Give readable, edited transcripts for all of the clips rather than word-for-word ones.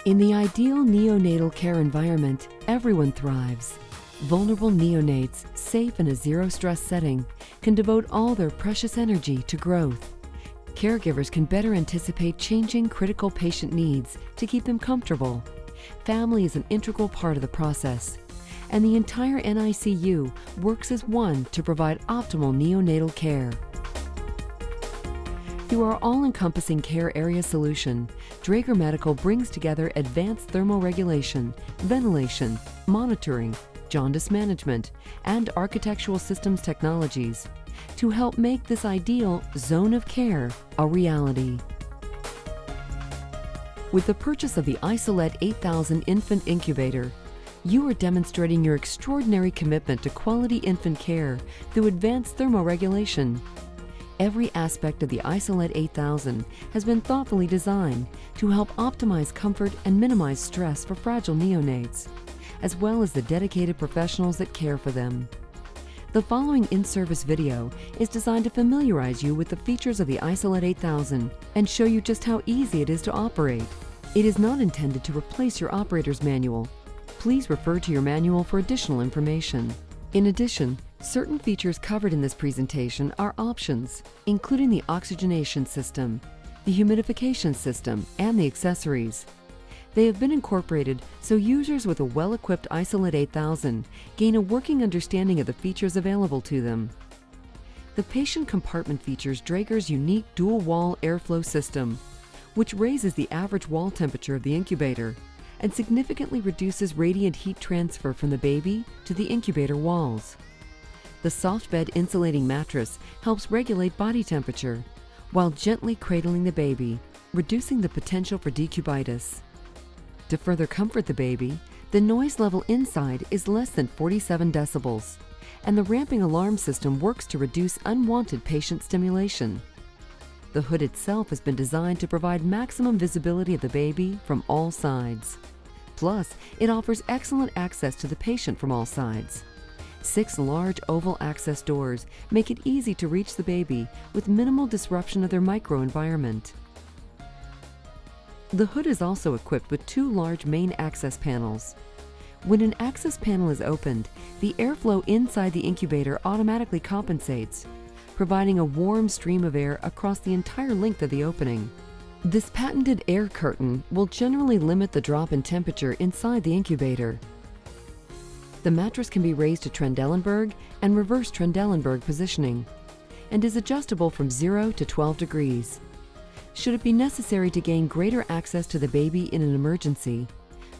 In the ideal neonatal care environment, everyone thrives. Vulnerable neonates, safe in a zero-stress setting, can devote all their precious energy to growth. Caregivers can better anticipate changing critical patient needs to keep them comfortable. Family is an integral part of the process, and the entire NICU works as one to provide optimal neonatal care. Through our all-encompassing care area solution, Dräger Medical brings together advanced thermoregulation, ventilation, monitoring, jaundice management, and architectural systems technologies to help make this ideal zone of care a reality. With the purchase of the Isolette 8000 infant incubator, you are demonstrating your extraordinary commitment to quality infant care through advanced thermoregulation. Every aspect of the Isolette 8000 has been thoughtfully designed to help optimize comfort and minimize stress for fragile neonates, as well as the dedicated professionals that care for them. The following in-service video is designed to familiarize you with the features of the Isolette 8000 and show you just how easy it is to operate. It is not intended to replace your operator's manual. Please refer to your manual for additional information. In addition, certain features covered in this presentation are options, including the oxygenation system, the humidification system, and the accessories. They have been incorporated so users with a well-equipped Isolette 8000 gain a working understanding of the features available to them. The patient compartment features Dräger's unique dual-wall airflow system, which raises the average wall temperature of the incubator and significantly reduces radiant heat transfer from the baby to the incubator walls. The soft bed insulating mattress helps regulate body temperature while gently cradling the baby, reducing the potential for decubitus. To further comfort the baby, the noise level inside is less than 47 decibels, and the ramping alarm system works to reduce unwanted patient stimulation. The hood itself has been designed to provide maximum visibility of the baby from all sides. Plus, it offers excellent access to the patient from all sides. 6 large oval access doors make it easy to reach the baby with minimal disruption of their microenvironment. The hood is also equipped with 2 large main access panels. When an access panel is opened, the airflow inside the incubator automatically compensates, providing a warm stream of air across the entire length of the opening. This patented air curtain will generally limit the drop in temperature inside the incubator. The mattress can be raised to Trendelenburg and reverse Trendelenburg positioning, and is adjustable from 0 to 12 degrees. Should it be necessary to gain greater access to the baby in an emergency,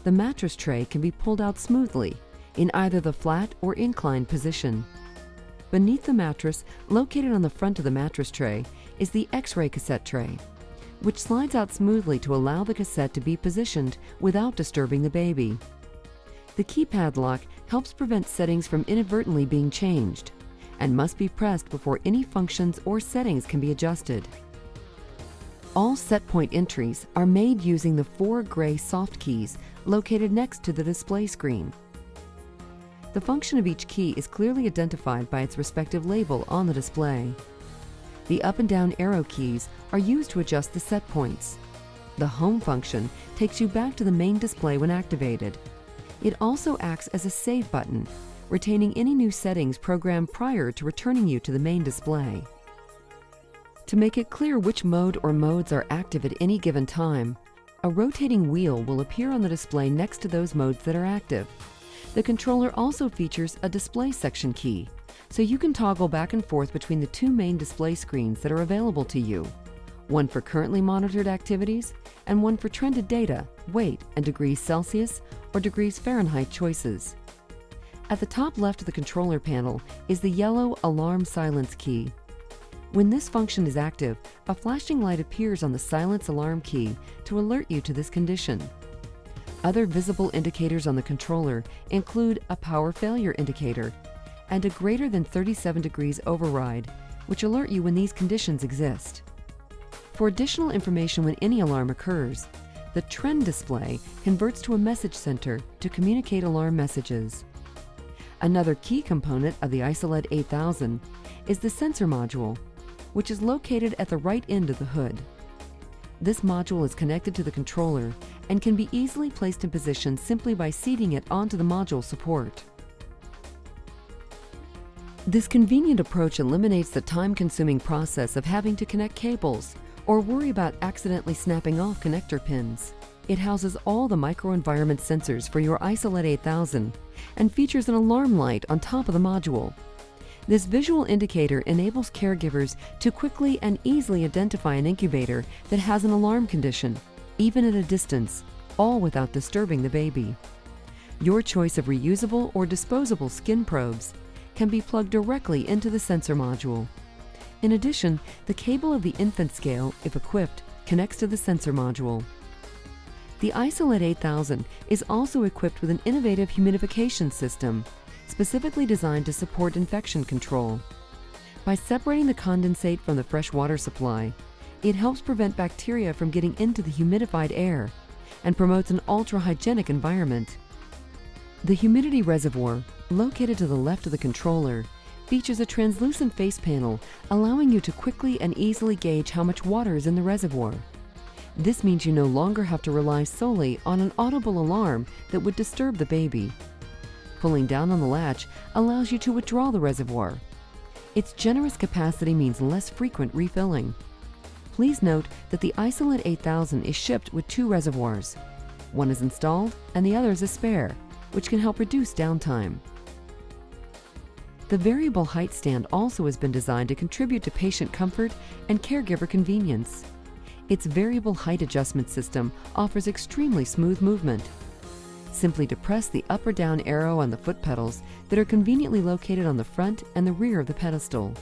the mattress tray can be pulled out smoothly in either the flat or inclined position. Beneath the mattress, located on the front of the mattress tray, is the X-ray cassette tray, which slides out smoothly to allow the cassette to be positioned without disturbing the baby. The keypad lock helps prevent settings from inadvertently being changed and must be pressed before any functions or settings can be adjusted. All set point entries are made using the 4 gray soft keys located next to the display screen. The function of each key is clearly identified by its respective label on the display. The up and down arrow keys are used to adjust the set points. The home function takes you back to the main display when activated. It also acts as a save button, retaining any new settings programmed prior to returning you to the main display. To make it clear which mode or modes are active at any given time, a rotating wheel will appear on the display next to those modes that are active. The controller also features a display section key, so you can toggle back and forth between the 2 main display screens that are available to you, one for currently monitored activities and one for trended data, weight, and degrees Celsius or degrees Fahrenheit choices. At the top left of the controller panel is the yellow alarm silence key. When this function is active, a flashing light appears on the silence alarm key to alert you to this condition. Other visible indicators on the controller include a power failure indicator and a greater than 37 degrees override, which alert you when these conditions exist. For additional information when any alarm occurs, the trend display converts to a message center to communicate alarm messages. Another key component of the Isolette 8000 is the sensor module, which is located at the right end of the hood. This module is connected to the controller and can be easily placed in position simply by seating it onto the module support. This convenient approach eliminates the time-consuming process of having to connect cables or worry about accidentally snapping off connector pins. It houses all the microenvironment sensors for your Isolette 8000 and features an alarm light on top of the module. This visual indicator enables caregivers to quickly and easily identify an incubator that has an alarm condition, even at a distance, all without disturbing the baby. Your choice of reusable or disposable skin probes can be plugged directly into the sensor module. In addition, the cable of the infant scale, if equipped, connects to the sensor module. The Isolette 8000 is also equipped with an innovative humidification system, specifically designed to support infection control. By separating the condensate from the fresh water supply, it helps prevent bacteria from getting into the humidified air and promotes an ultra-hygienic environment. The humidity reservoir, located to the left of the controller, features a translucent face panel, allowing you to quickly and easily gauge how much water is in the reservoir. This means you no longer have to rely solely on an audible alarm that would disturb the baby. Pulling down on the latch allows you to withdraw the reservoir. Its generous capacity means less frequent refilling. Please note that the Isolette 8000 is shipped with 2 reservoirs. One is installed and the other is a spare, which can help reduce downtime. The variable height stand also has been designed to contribute to patient comfort and caregiver convenience. Its variable height adjustment system offers extremely smooth movement. Simply depress the up or down arrow on the foot pedals that are conveniently located on the front and the rear of the pedestal.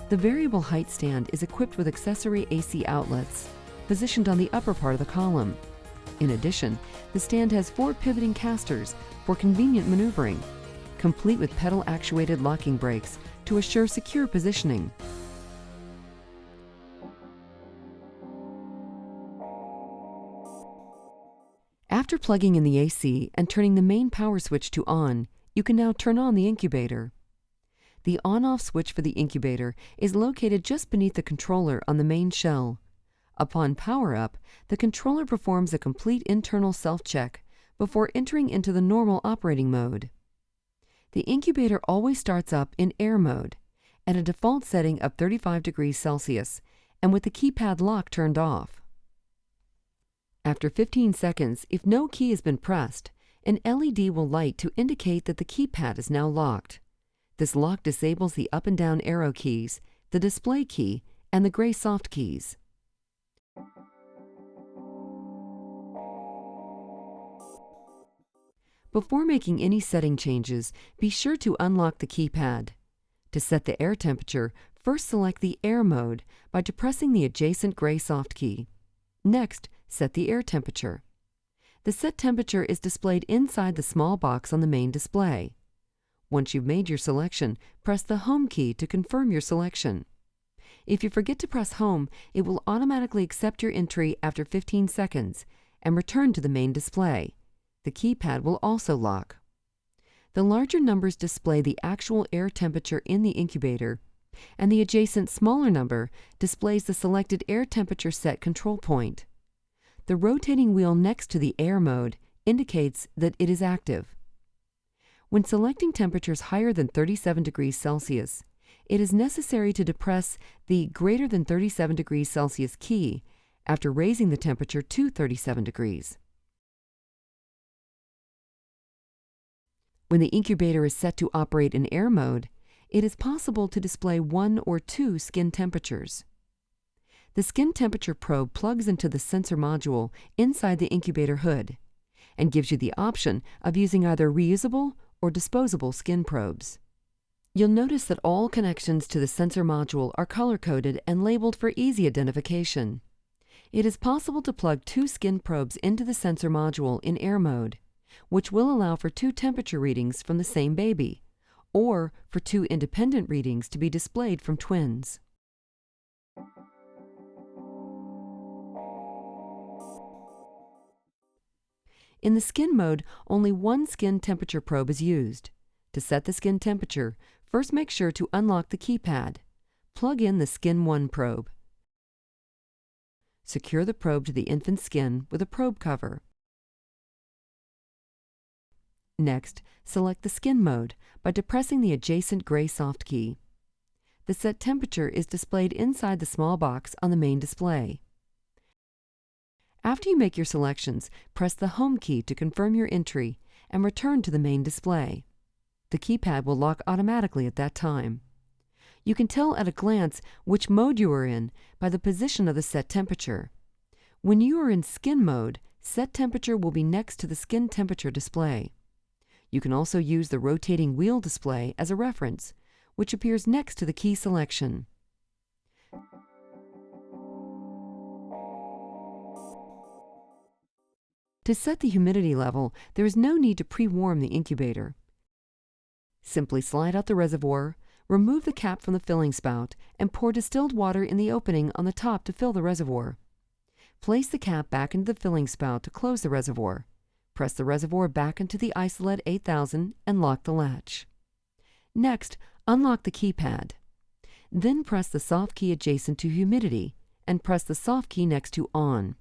The variable height stand is equipped with accessory AC outlets, positioned on the upper part of the column. In addition, the stand has 4 pivoting casters for convenient maneuvering, complete with pedal-actuated locking brakes to assure secure positioning. After plugging in the AC and turning the main power switch to on, you can now turn on the incubator. The on-off switch for the incubator is located just beneath the controller on the main shell. Upon power-up, the controller performs a complete internal self-check before entering into the normal operating mode. The incubator always starts up in air mode, at a default setting of 35 degrees Celsius, and with the keypad lock turned off. After 15 seconds, if no key has been pressed, an LED will light to indicate that the keypad is now locked. This lock disables the up and down arrow keys, the display key, and the gray soft keys. Before making any setting changes, be sure to unlock the keypad. To set the air temperature, first select the air mode by depressing the adjacent gray soft key. Next, set the air temperature. The set temperature is displayed inside the small box on the main display. Once you've made your selection, press the Home key to confirm your selection. If you forget to press Home, it will automatically accept your entry after 15 seconds and return to the main display. The keypad will also lock. The larger numbers display the actual air temperature in the incubator, and the adjacent smaller number displays the selected air temperature set control point. The rotating wheel next to the air mode indicates that it is active. When selecting temperatures higher than 37 degrees Celsius, it is necessary to depress the greater than 37 degrees Celsius key after raising the temperature to 37 degrees. When the incubator is set to operate in air mode, it is possible to display 1 or 2 skin temperatures. The skin temperature probe plugs into the sensor module inside the incubator hood and gives you the option of using either reusable or disposable skin probes. You'll notice that all connections to the sensor module are color-coded and labeled for easy identification. It is possible to plug 2 skin probes into the sensor module in air mode, which will allow for 2 temperature readings from the same baby, or for 2 independent readings to be displayed from twins. In the skin mode, only 1 skin temperature probe is used. To set the skin temperature, first make sure to unlock the keypad. Plug in the Skin 1 probe. Secure the probe to the infant's skin with a probe cover. Next, select the skin mode by depressing the adjacent gray soft key. The set temperature is displayed inside the small box on the main display. After you make your selections, press the Home key to confirm your entry and return to the main display. The keypad will lock automatically at that time. You can tell at a glance which mode you are in by the position of the set temperature. When you are in skin mode, set temperature will be next to the skin temperature display. You can also use the rotating wheel display as a reference, which appears next to the key selection. To set the humidity level, there is no need to pre-warm the incubator. Simply slide out the reservoir, remove the cap from the filling spout, and pour distilled water in the opening on the top to fill the reservoir. Place the cap back into the filling spout to close the reservoir. Press the reservoir back into the Isolette 8000 and lock the latch. Next, unlock the keypad. Then press the soft key adjacent to Humidity and press the soft key next to On.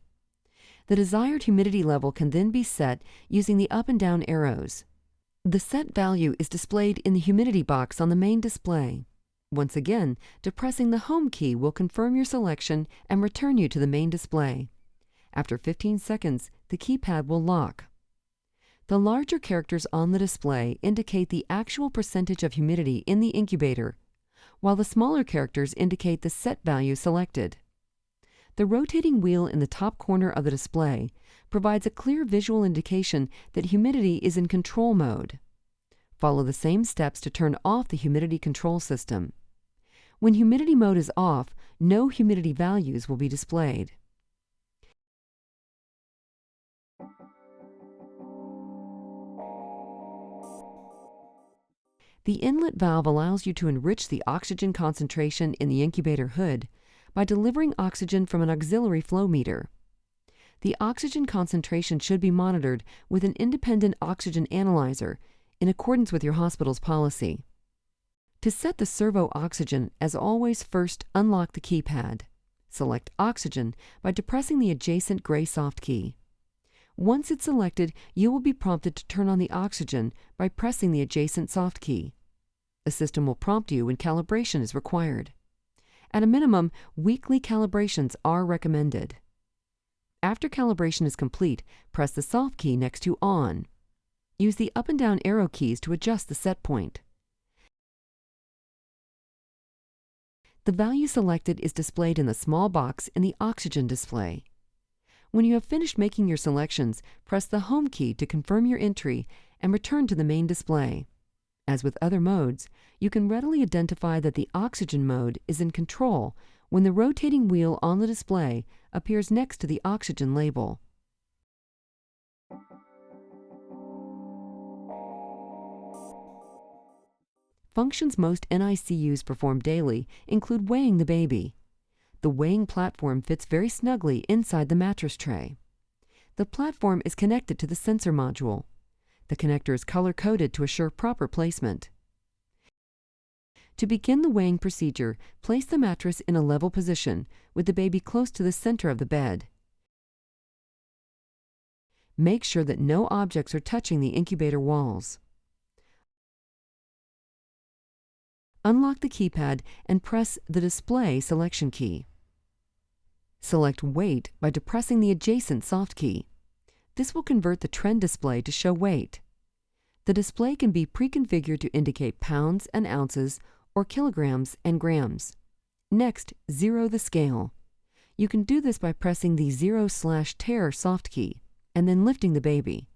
The desired humidity level can then be set using the up and down arrows. The set value is displayed in the humidity box on the main display. Once again, depressing the Home key will confirm your selection and return you to the main display. After 15 seconds, the keypad will lock. The larger characters on the display indicate the actual percentage of humidity in the incubator, while the smaller characters indicate the set value selected. The rotating wheel in the top corner of the display provides a clear visual indication that humidity is in control mode. Follow the same steps to turn off the humidity control system. When humidity mode is off, no humidity values will be displayed. The inlet valve allows you to enrich the oxygen concentration in the incubator hood by delivering oxygen from an auxiliary flow meter. The oxygen concentration should be monitored with an independent oxygen analyzer in accordance with your hospital's policy. To set the servo oxygen, as always, first unlock the keypad. Select Oxygen by depressing the adjacent gray soft key. Once it's selected, you will be prompted to turn on the oxygen by pressing the adjacent soft key. The system will prompt you when calibration is required. At a minimum, weekly calibrations are recommended. After calibration is complete, press the soft key next to On. Use the up and down arrow keys to adjust the set point. The value selected is displayed in the small box in the oxygen display. When you have finished making your selections, press the Home key to confirm your entry and return to the main display. As with other modes, you can readily identify that the oxygen mode is in control when the rotating wheel on the display appears next to the oxygen label. Functions most NICUs perform daily include weighing the baby. The weighing platform fits very snugly inside the mattress tray. The platform is connected to the sensor module. The connector is color-coded to assure proper placement. To begin the weighing procedure, place the mattress in a level position with the baby close to the center of the bed. Make sure that no objects are touching the incubator walls. Unlock the keypad and press the Display selection key. Select Weight by depressing the adjacent soft key. This will convert the trend display to show weight. The display can be pre-configured to indicate pounds and ounces or kilograms and grams. Next, zero the scale. You can do this by pressing the 0/tear soft key and then lifting the baby.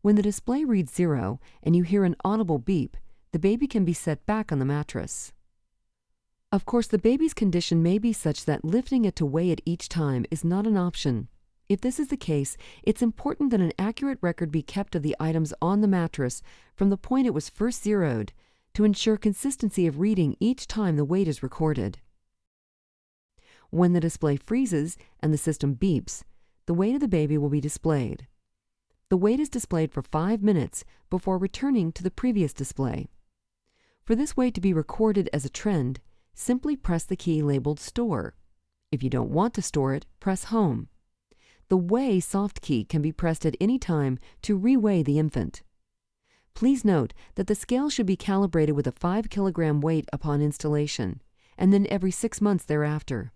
When the display reads 0 and you hear an audible beep, the baby can be set back on the mattress. Of course, the baby's condition may be such that lifting it to weigh it each time is not an option. If this is the case, it's important that an accurate record be kept of the items on the mattress from the point it was first zeroed to ensure consistency of reading each time the weight is recorded. When the display freezes and the system beeps, the weight of the baby will be displayed. The weight is displayed for 5 minutes before returning to the previous display. For this weight to be recorded as a trend, simply press the key labeled Store. If you don't want to store it, press Home. The Weigh soft key can be pressed at any time to reweigh the infant. Please note that the scale should be calibrated with a 5-kilogram weight upon installation, and then every 6 months thereafter.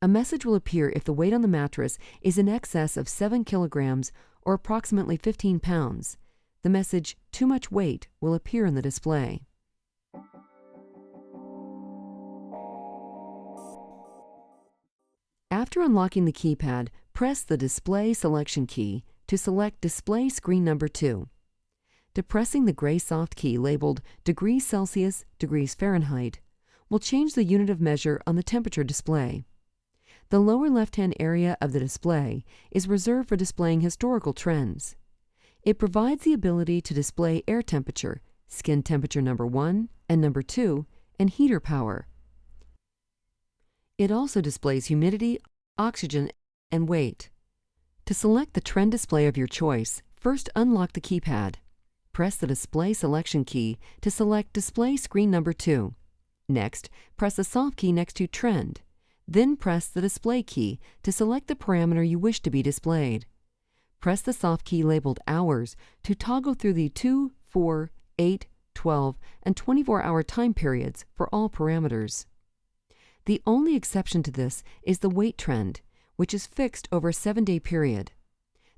A message will appear if the weight on the mattress is in excess of 7 kilograms or approximately 15 pounds. The message, "Too much weight," will appear in the display. After unlocking the keypad, press the Display Selection key to select Display Screen Number 2. Depressing the gray soft key labeled Degrees Celsius, Degrees Fahrenheit will change the unit of measure on the temperature display. The lower left-hand area of the display is reserved for displaying historical trends. It provides the ability to display air temperature, skin temperature number 1 and number 2, and heater power. It also displays humidity, oxygen, and weight. To select the trend display of your choice, first unlock the keypad. Press the Display Selection key to select Display Screen Number 2. Next, press the soft key next to Trend. Then press the Display key to select the parameter you wish to be displayed. Press the soft key labeled Hours to toggle through the 2, 4, 8, 12, and 24-hour time periods for all parameters. The only exception to this is the weight trend, which is fixed over a 7-day period.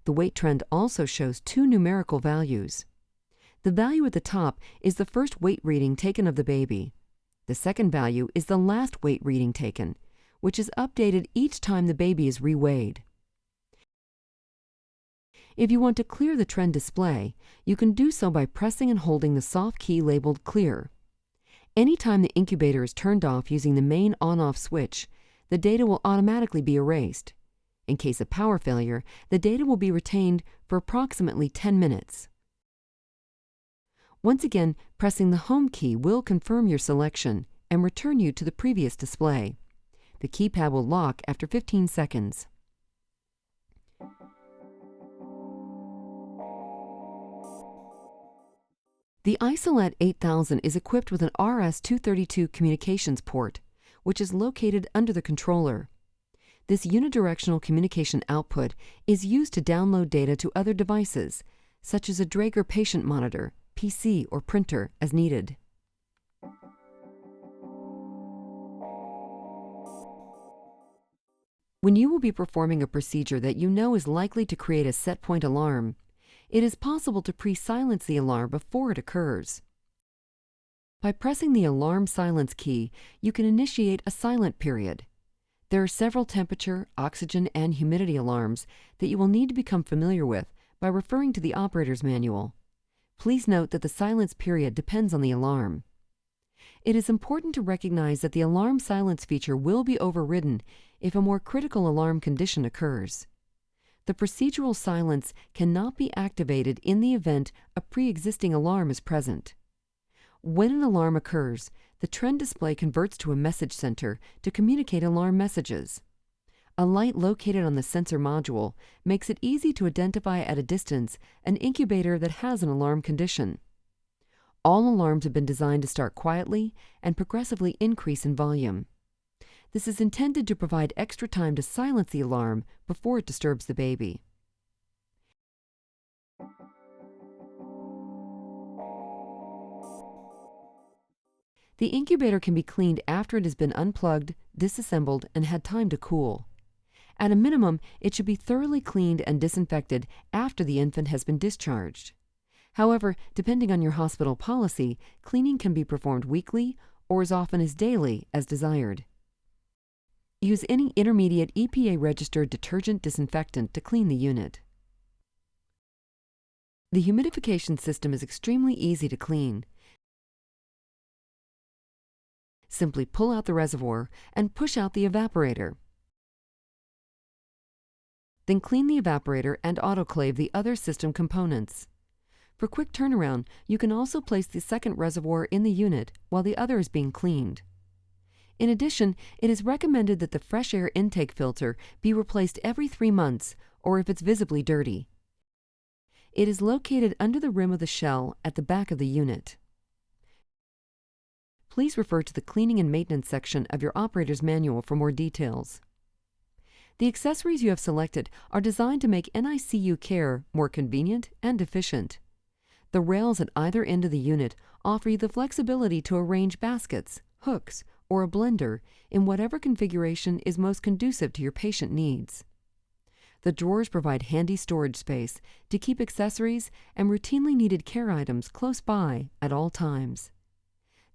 The weight trend also shows 2 numerical values. The value at the top is the first weight reading taken of the baby. The second value is the last weight reading taken, which is updated each time the baby is reweighed. If you want to clear the trend display, you can do so by pressing and holding the soft key labeled Clear. Anytime the incubator is turned off using the main on-off switch, the data will automatically be erased. In case of power failure, the data will be retained for approximately 10 minutes. Once again, pressing the Home key will confirm your selection and return you to the previous display. The keypad will lock after 15 seconds. The Isolette 8000 is equipped with an RS-232 communications port, which is located under the controller. This unidirectional communication output is used to download data to other devices, such as a Dräger patient monitor, PC, or printer, as needed. When you will be performing a procedure that you know is likely to create a set-point alarm, it is possible to pre-silence the alarm before it occurs. By pressing the Alarm Silence key, you can initiate a silent period. There are several temperature, oxygen, and humidity alarms that you will need to become familiar with by referring to the operator's manual. Please note that the silence period depends on the alarm. It is important to recognize that the alarm silence feature will be overridden if a more critical alarm condition occurs. The procedural silence cannot be activated in the event a pre-existing alarm is present. When an alarm occurs, the trend display converts to a message center to communicate alarm messages. A light located on the sensor module makes it easy to identify at a distance an incubator that has an alarm condition. All alarms have been designed to start quietly and progressively increase in volume. This is intended to provide extra time to silence the alarm before it disturbs the baby. The incubator can be cleaned after it has been unplugged, disassembled, and had time to cool. At a minimum, it should be thoroughly cleaned and disinfected after the infant has been discharged. However, depending on your hospital policy, cleaning can be performed weekly or as often as daily as desired. Use any intermediate EPA-registered detergent disinfectant to clean the unit. The humidification system is extremely easy to clean. Simply pull out the reservoir and push out the evaporator. Then clean the evaporator and autoclave the other system components. For quick turnaround, you can also place the second reservoir in the unit while the other is being cleaned. In addition, it is recommended that the fresh air intake filter be replaced every 3 months or if it's visibly dirty. It is located under the rim of the shell at the back of the unit. please refer to the Cleaning and Maintenance section of your operator's manual for more details. The accessories you have selected are designed to make NICU care more convenient and efficient. The rails at either end of the unit offer you the flexibility to arrange baskets, hooks, or a blender in whatever configuration is most conducive to your patient needs. The drawers provide handy storage space to keep accessories and routinely needed care items close by at all times.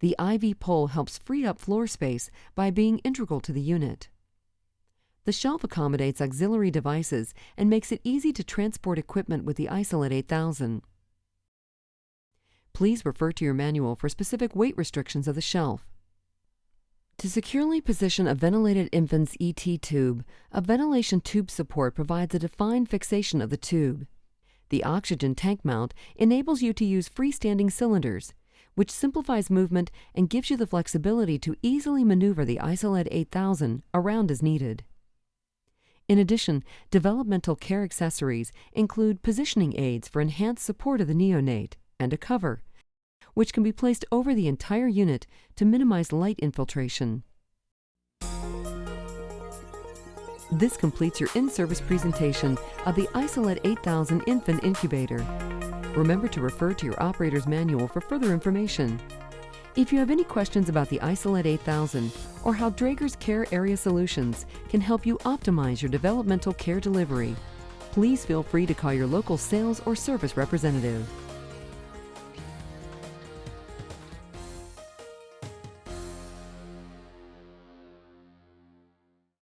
The IV pole helps free up floor space by being integral to the unit. The shelf accommodates auxiliary devices and makes it easy to transport equipment with the Isolette 8000. Please refer to your manual for specific weight restrictions of the shelf. To securely position a ventilated infant's ET tube, a ventilation tube support provides a defined fixation of the tube. The oxygen tank mount enables you to use freestanding cylinders, which simplifies movement and gives you the flexibility to easily maneuver the Isolette 8000 around as needed. In addition, developmental care accessories include positioning aids for enhanced support of the neonate and a cover, which can be placed over the entire unit to minimize light infiltration. This completes your in-service presentation of the Isolette 8000 Infant Incubator. Remember to refer to your operator's manual for further information. If you have any questions about the Isolette 8000 or how Dräger's Care Area Solutions can help you optimize your developmental care delivery, please feel free to call your local sales or service representative.